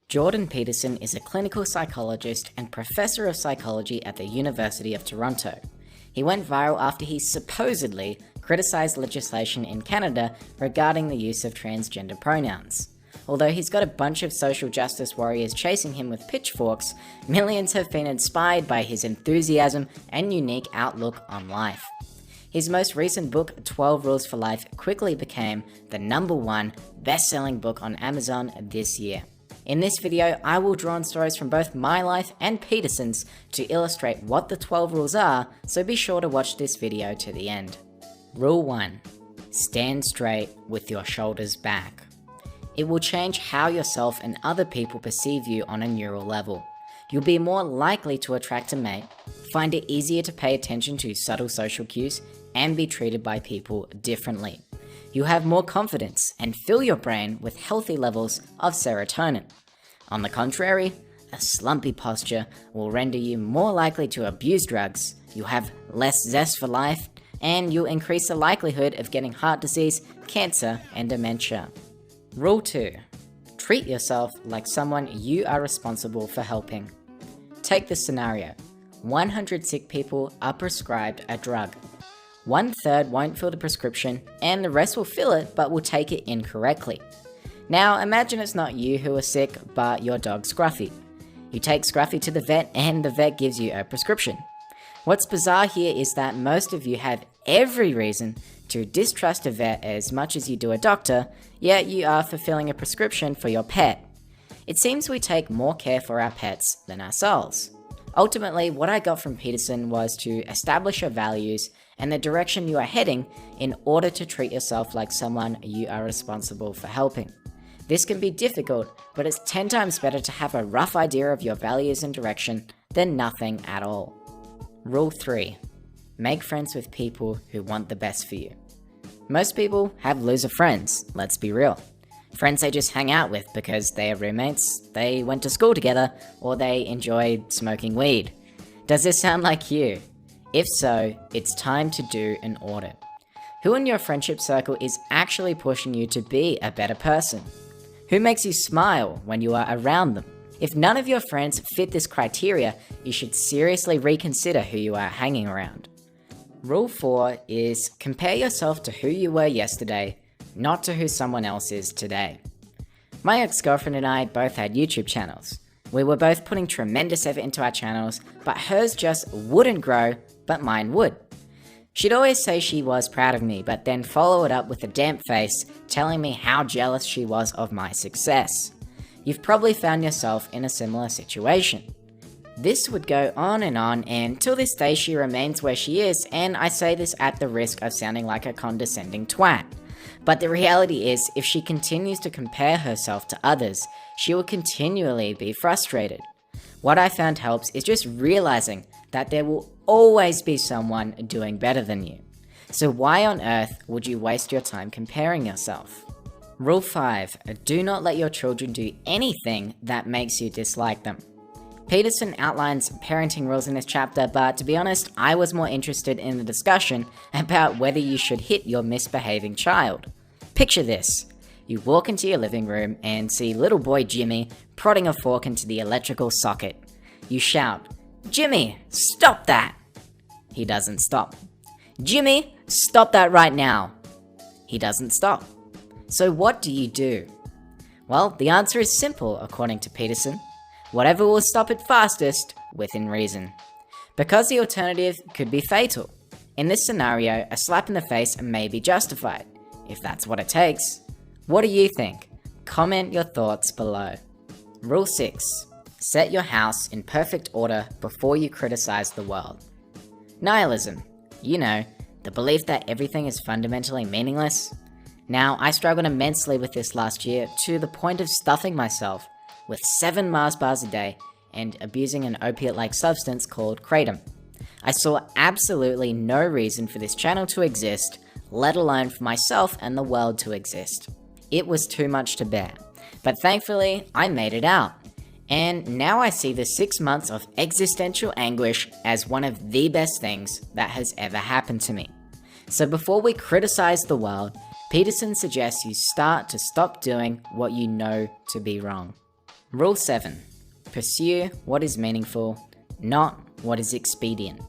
Jordan Peterson is a clinical psychologist and professor of psychology at the University of Toronto. He went viral after he supposedly criticized legislation in Canada regarding the use of transgender pronouns. Although he's got a bunch of social justice warriors chasing him with pitchforks, millions have been inspired by his enthusiasm and unique outlook on life. His most recent book, 12 Rules for Life, quickly became the #1 best-selling book on Amazon this year. In this video, I will draw on stories from both my life and Peterson's to illustrate what the 12 rules are, so be sure to watch this video to the end. Rule 1. Stand straight with your shoulders back. It will change how yourself and other people perceive you on a neural level. You'll be more likely to attract a mate, find it easier to pay attention to subtle social cues, and be treated by people differently. You'll have more confidence and fill your brain with healthy levels of serotonin. On the contrary, a slumpy posture will render you more likely to abuse drugs, you'll have less zest for life, and you'll increase the likelihood of getting heart disease, cancer, and dementia. Rule 2. Treat yourself like someone you are responsible for helping. Take this scenario. 100 sick people are prescribed a drug. 1/3 won't fill the prescription, and the rest will fill it but will take it incorrectly. Now imagine it's not you who are sick, but your dog Scruffy. You take Scruffy to the vet and the vet gives you a prescription. What's bizarre here is that most of you have every reason to distrust a vet as much as you do a doctor, yet you are fulfilling a prescription for your pet. It seems we take more care for our pets than ourselves. Ultimately, what I got from Peterson was to establish your values and the direction you are heading in order to treat yourself like someone you are responsible for helping. This can be difficult, but it's 10 times better to have a rough idea of your values and direction than nothing at all. Rule 3. Make friends with people who want the best for you. Most people have loser friends, let's be real. Friends they just hang out with because they are roommates, they went to school together, or they enjoyed smoking weed. Does this sound like you? If so, it's time to do an audit. Who in your friendship circle is actually pushing you to be a better person? Who makes you smile when you are around them? If none of your friends fit this criteria, you should seriously reconsider who you are hanging around. Rule 4 is compare yourself to who you were yesterday, not to who someone else is today. My ex-girlfriend and I both had YouTube channels. We were both putting tremendous effort into our channels, but hers just wouldn't grow, but mine would. She'd always say she was proud of me, but then follow it up with a damp face, telling me how jealous she was of my success. You've probably found yourself in a similar situation. This would go on, and till this day she remains where she is, and I say this at the risk of sounding like a condescending twat. But the reality is, if she continues to compare herself to others, she will continually be frustrated. What I found helps is just realizing that there will always be someone doing better than you. So why on earth would you waste your time comparing yourself? Rule 5. Do not let your children do anything that makes you dislike them. Peterson outlines parenting rules in this chapter, but to be honest, I was more interested in the discussion about whether you should hit your misbehaving child. Picture this. You walk into your living room and see little boy Jimmy prodding a fork into the electrical socket. You shout, "Jimmy, stop that!" He doesn't stop. "Jimmy, stop that right now!" He doesn't stop. So what do you do? Well, the answer is simple according to Peterson. Whatever will stop it fastest, within reason. Because the alternative could be fatal. In this scenario, a slap in the face may be justified, if that's what it takes. What do you think? Comment your thoughts below. Rule 6. Set your house in perfect order before you criticize the world. Nihilism. You know, the belief that everything is fundamentally meaningless. Now, I struggled immensely with this last year to the point of stuffing myself with 7 Mars bars a day and abusing an opiate-like substance called kratom. I saw absolutely no reason for this channel to exist, let alone for myself and the world to exist. It was too much to bear, but thankfully I made it out. And now I see the 6 months of existential anguish as one of the best things that has ever happened to me. So before we criticize the world, Peterson suggests you start to stop doing what you know to be wrong. Rule 7. Pursue what is meaningful, not what is expedient.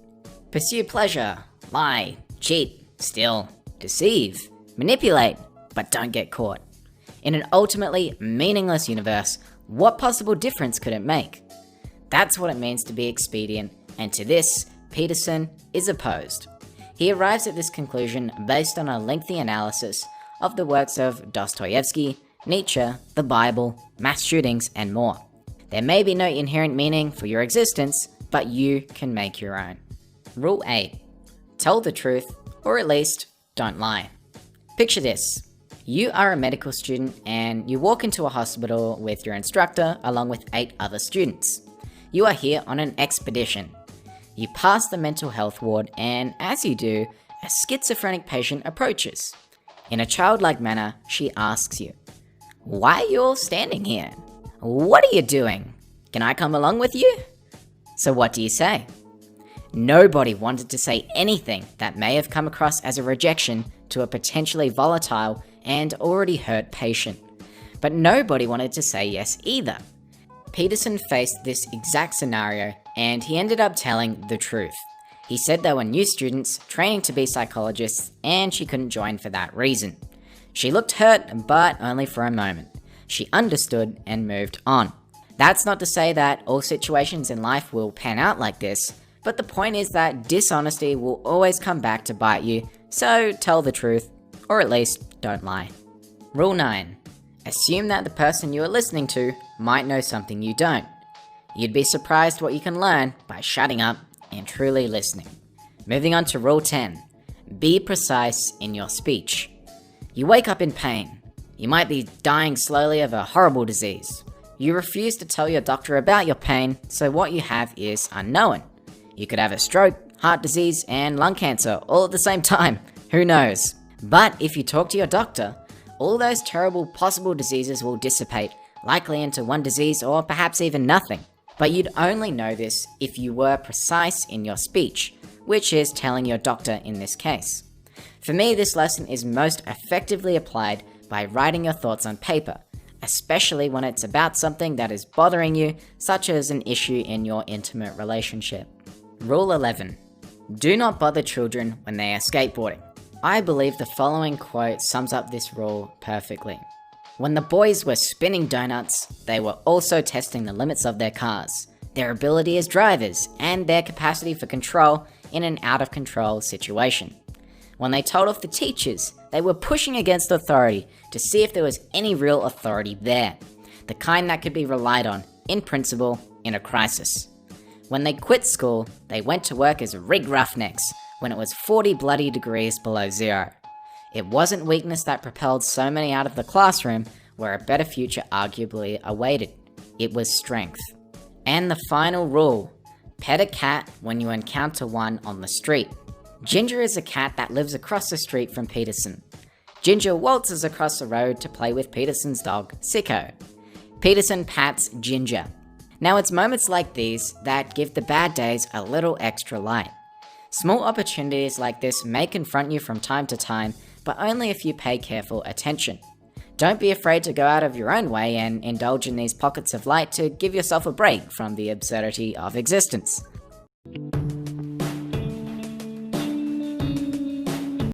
Pursue pleasure, lie, cheat, steal, deceive, manipulate, but don't get caught. In an ultimately meaningless universe, what possible difference could it make? That's what it means to be expedient, and to this, Peterson is opposed. He arrives at this conclusion based on a lengthy analysis of the works of Dostoevsky, Nietzsche, the Bible, mass shootings, and more. There may be no inherent meaning for your existence, but you can make your own. Rule 8. Tell the truth, or at least, don't lie. Picture this. You are a medical student and you walk into a hospital with your instructor along with 8 other students. You are here on an expedition. You pass the mental health ward, and as you do, a schizophrenic patient approaches. In a childlike manner, she asks you, "Why are you all standing here? What are you doing? Can I come along with you?" So what do you say? Nobody wanted to say anything that may have come across as a rejection to a potentially volatile and already hurt patient. But nobody wanted to say yes either. Peterson faced this exact scenario, and he ended up telling the truth. He said there were new students training to be psychologists, and she couldn't join for that reason. She looked hurt, but only for a moment. She understood and moved on. That's not to say that all situations in life will pan out like this, but the point is that dishonesty will always come back to bite you, so tell the truth, or at least don't lie. Rule 9. Assume that the person you are listening to might know something you don't. You'd be surprised what you can learn by shutting up and truly listening. Moving on to Rule 10. Be precise in your speech. You wake up in pain. You might be dying slowly of a horrible disease. You refuse to tell your doctor about your pain, so what you have is unknown. You could have a stroke, heart disease, and lung cancer all at the same time. Who knows? But if you talk to your doctor, all those terrible possible diseases will dissipate, likely into one disease or perhaps even nothing. But you'd only know this if you were precise in your speech, which is telling your doctor in this case. For me, this lesson is most effectively applied by writing your thoughts on paper, especially when it's about something that is bothering you, such as an issue in your intimate relationship. Rule 11. Do not bother children when they are skateboarding. I believe the following quote sums up this rule perfectly. When the boys were spinning donuts, they were also testing the limits of their cars, their ability as drivers, and their capacity for control in an out-of-control situation. When they told off the teachers, they were pushing against authority to see if there was any real authority there, the kind that could be relied on, in principle, in a crisis. When they quit school, they went to work as rig roughnecks when it was 40 bloody degrees below zero. It wasn't weakness that propelled so many out of the classroom where a better future arguably awaited. It was strength. And the final rule, pet a cat when you encounter one on the street. Ginger is a cat that lives across the street from Peterson. Ginger waltzes across the road to play with Peterson's dog, Sicko. Peterson pats Ginger. Now it's moments like these that give the bad days a little extra light. Small opportunities like this may confront you from time to time, but only if you pay careful attention. Don't be afraid to go out of your own way and indulge in these pockets of light to give yourself a break from the absurdity of existence.